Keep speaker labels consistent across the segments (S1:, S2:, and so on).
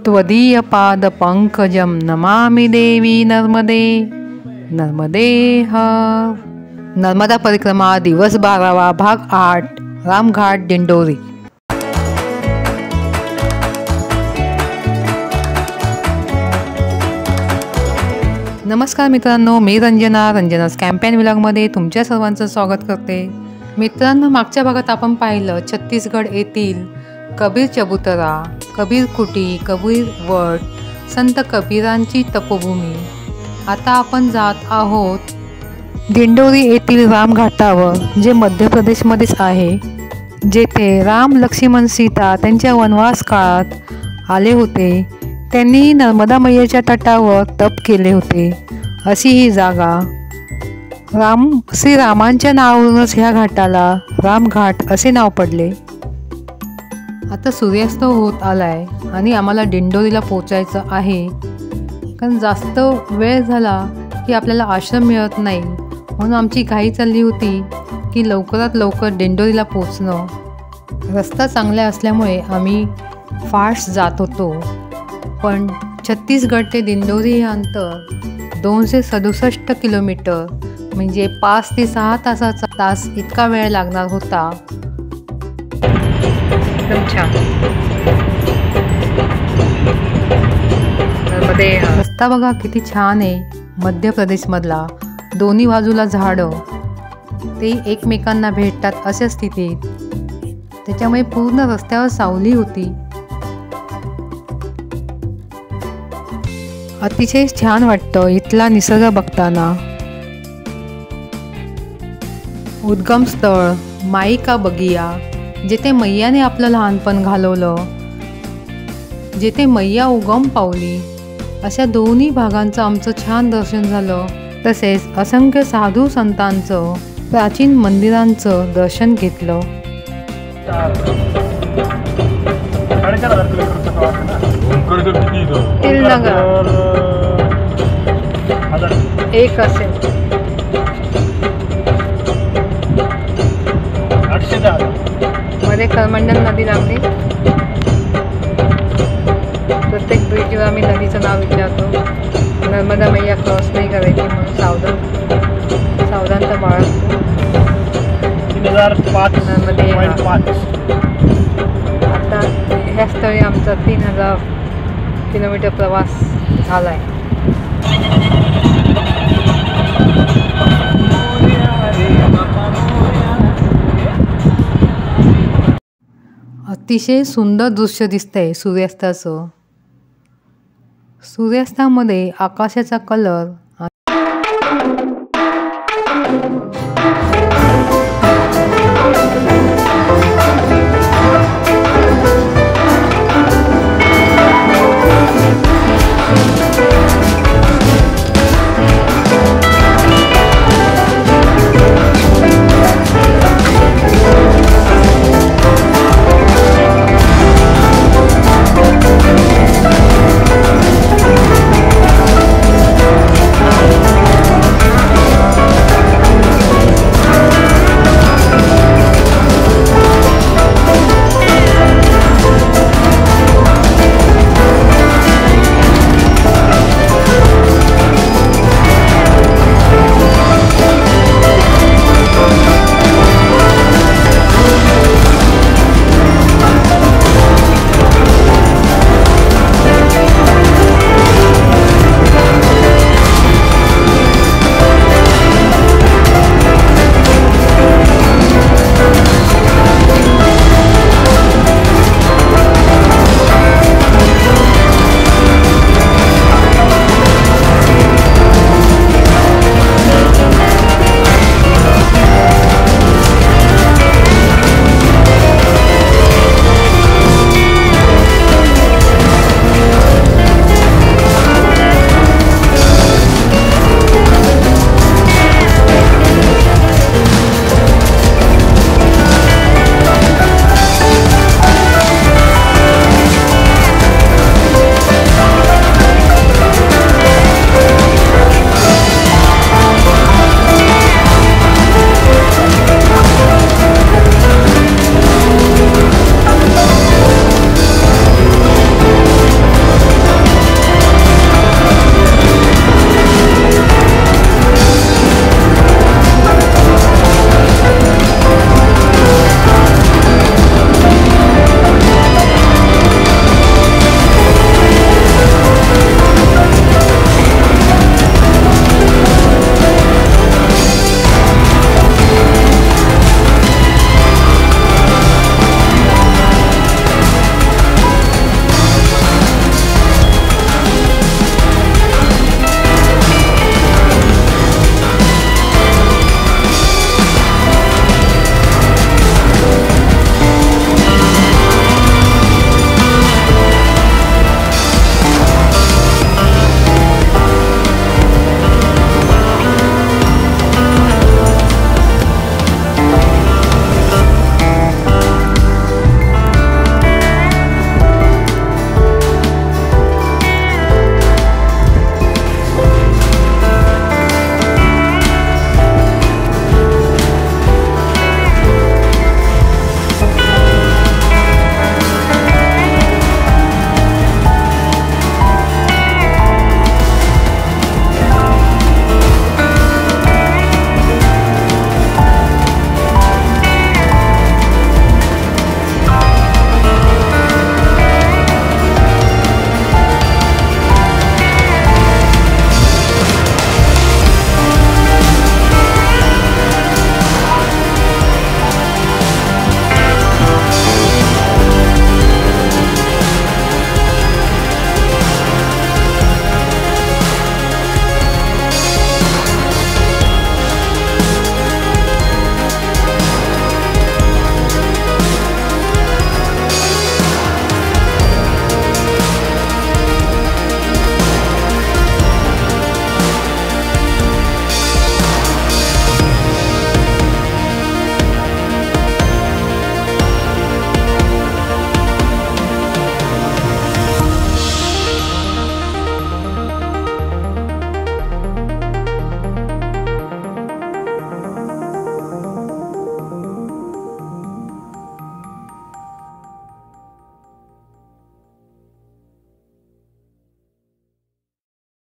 S1: त्वदीय पाद पंकजम नमामि देवी नर्मदे नर्मदे हर। नर्मदा परिक्रमा दिवस 12वा भाग 8 रामघाट दिंडोरी। नमस्कार मित्रांनो, मी रंजना's कॅम्पेन व्लॉगमध्ये तुमच्या सर्वांचं स्वागत करते। मित्रांनो, मागच्या भागात आपण पाहिलं छत्तीसगड येथील कबीर चबुतरा, कबीर कुटी, कबीर वट, संत कबीरांची तपोभूमी। आता आपण जात आहोत दिंडोरी येथील रामघाटावर, जे मध्य प्रदेशमध्येच आहे, जेथे राम, लक्ष्मण, सीता त्यांच्या वनवास काळात आले होते। त्यांनी नर्मदा मैयाच्या तटावर तप केले होते। अशी ही जागा श्रीरामांच्या नावावरूनच ह्या घाटाला रामघाट असे नाव पडले। आता सूर्यास्त होत आलाय आणि आम्हाला दिंडोरीला पोचायचं आहे, कारण जास्त वेळ झाला की आपल्याला आश्रम मिळत नाही, म्हणून आमची घाई चालली होती की लवकरात लवकर दिंडोरीला पोचणं। रस्ता चांगला असल्यामुळे आम्ही फास्ट जात होतो, पण छत्तीसगड ते दिंडोरी हे अंतर 267 किलोमीटर, म्हणजे 5 ते 6 तास इतका वेळ लागणार होता। एकदम छान रस्ता बघा किती छान आहे, मध्य प्रदेशमधला। दोन्ही बाजूला झाडं, ते एकमेकांना भेटतात अशा स्थितीत, त्याच्यामुळे पूर्ण रस्त्यावर सावली होती। अतिशय छान वाटतं इथला निसर्ग बघताना। उद्गम स्थळ माई का बगिया, जेथे मैयाने आपलं लहानपण घालवलं, जेथे मैया उगम पावली, अशा दोन्ही भागांचं आमचं छान दर्शन झालं। तसेच असंख्य साधू संतांचं, प्राचीन मंदिरांचं दर्शन घेतलं। एक असेल 810 मध्ये करमंडल नदी लागते। प्रत्येक ब्रिजवर आम्ही नदीचं नाव विचारतो। नर्मदा मैया क्रॉस नाही करायची म्हणून सावधानता बाळगतो। 3005 नर्मदे। आता ह्या स्थळी आमचा 3000 किलोमीटर प्रवास झाला आहे। अतिशय सुंदर दृश्य दिसतंय सूर्यास्ताचं। सूर्यास्तामध्ये आकाशाचा कलर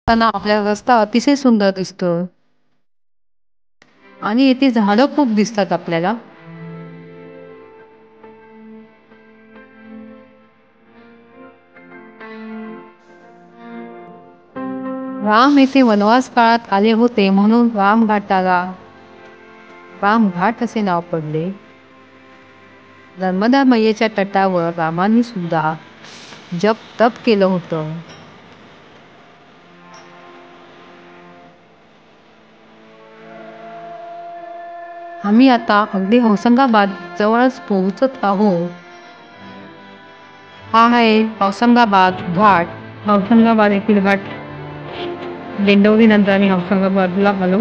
S1: त्यांना आपला रस्ता अतिशय सुंदर दिसतो आणि येथे झाडं खूप दिसतात आपल्याला. राम येथे वनवास काळात आले होते म्हणून रामघाटाला रामघाट असे नाव पडले. नर्मदा मैयेच्या तटावर रामाने सुद्धा जप तप केलं होतं. आम्ही आता अगदी होशंगाबाद जवळच पोहोचत आहोत. हा आहे होशंगाबाद घाट. होशंगाबाद येथील घाट दिंडोरी नंतर आम्ही होशंगाबादला आलो.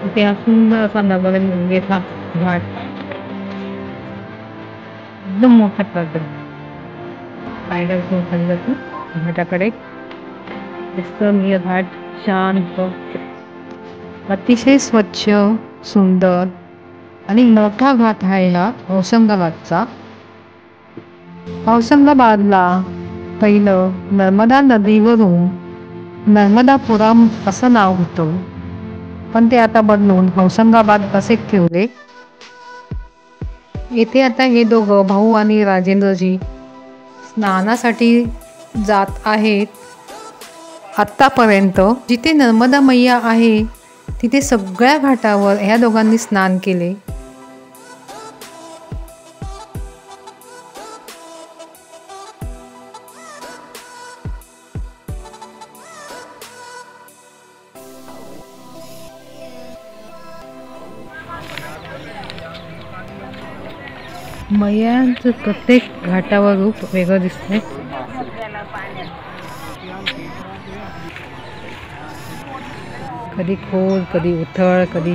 S1: इथे हा सुंदर असा नर्मदा गंगेचा घाट एकदम मोठा करतो. पायऱ्या घेऊन खाली जातो घाटाकडे. निसर्गरम्य घाट शांत, अतिशय स्वच्छ, सुंदर आणि मोठा घाट आहे हा होशंगाबादचा. होशंगाबादला पहिलं नर्मदा नदीवरून नर्मदापुरम असं नाव होतं, पण ते आता बदलून होशंगाबाद असे ठेवले. येथे आता हे दोघं भाऊ आणि राजेंद्रजी स्नानासाठी जात आहेत. आत्तापर्यंत जिथे नर्मदा मैया आहे तिथे सगळ्या घाटावर ह्या दोघांनी स्नान केले. मैयांचं प्रत्येक घाटावर रूप वेगळं दिसतंय. कधी खोल, कधी उथळ, कधी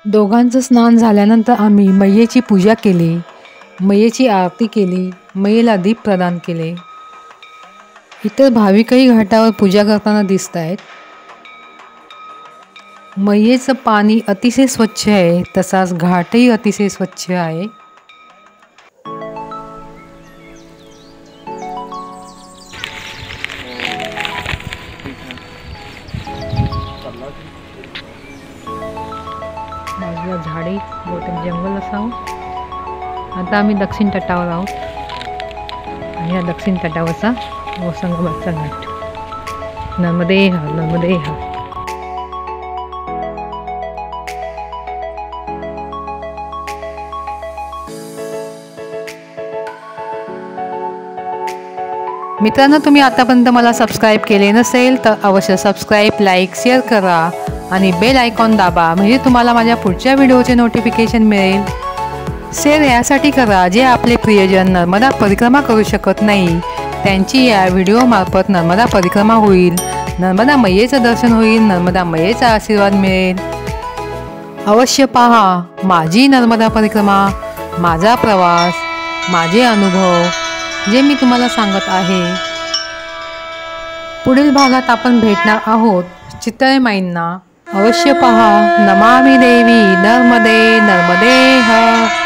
S1: दोघांचं स्नान झाल्यानंतर आम्ही मैयेची पूजा केली, मैयेची आरती केली, मैयेला दीप प्रदान केले. इतर भाविकही घाटावर पूजा करताना दिसत आहेत. मैयेचं पाणी अतिशय स्वच्छ आहे, तसाच घाटही अतिशय स्वच्छ आहे. बाजूला झाडी, मोठे जंगल असावं. आता आम्ही दक्षिण तटावर आहोत आणि या दक्षिण तटावरचा होशंगाबादचा घाट. नर्मदे हर, नर्मदे हर. मित्रांनो, तुम्ही आतापर्यंत मला सबस्क्राईब केले नसेल तर अवश्य सबस्क्राईब, लाईक, शेअर करा आणि बेल आयकॉन दाबा, म्हणजे तुम्हाला माझ्या पुढच्या व्हिडिओचे नोटिफिकेशन मिळेल. शेअर यासाठी करा जे आपले प्रियजन नर्मदा परिक्रमा करू शकत नाही, त्यांची या व्हिडिओमार्फत नर्मदा परिक्रमा होईल, नर्मदा मैयेचं दर्शन होईल, नर्मदा मैयेचा आशीर्वाद मिळेल. अवश्य पहा माझी नर्मदा परिक्रमा, माझा प्रवास, माझे अनुभव जे मी तुम्हाला सांगत आहे. पुढील भागात आपण भेटणार आहोत चितळे माईंना. अवश्य पहा. नमामि देवी नर्मदे, नर्मदे हर.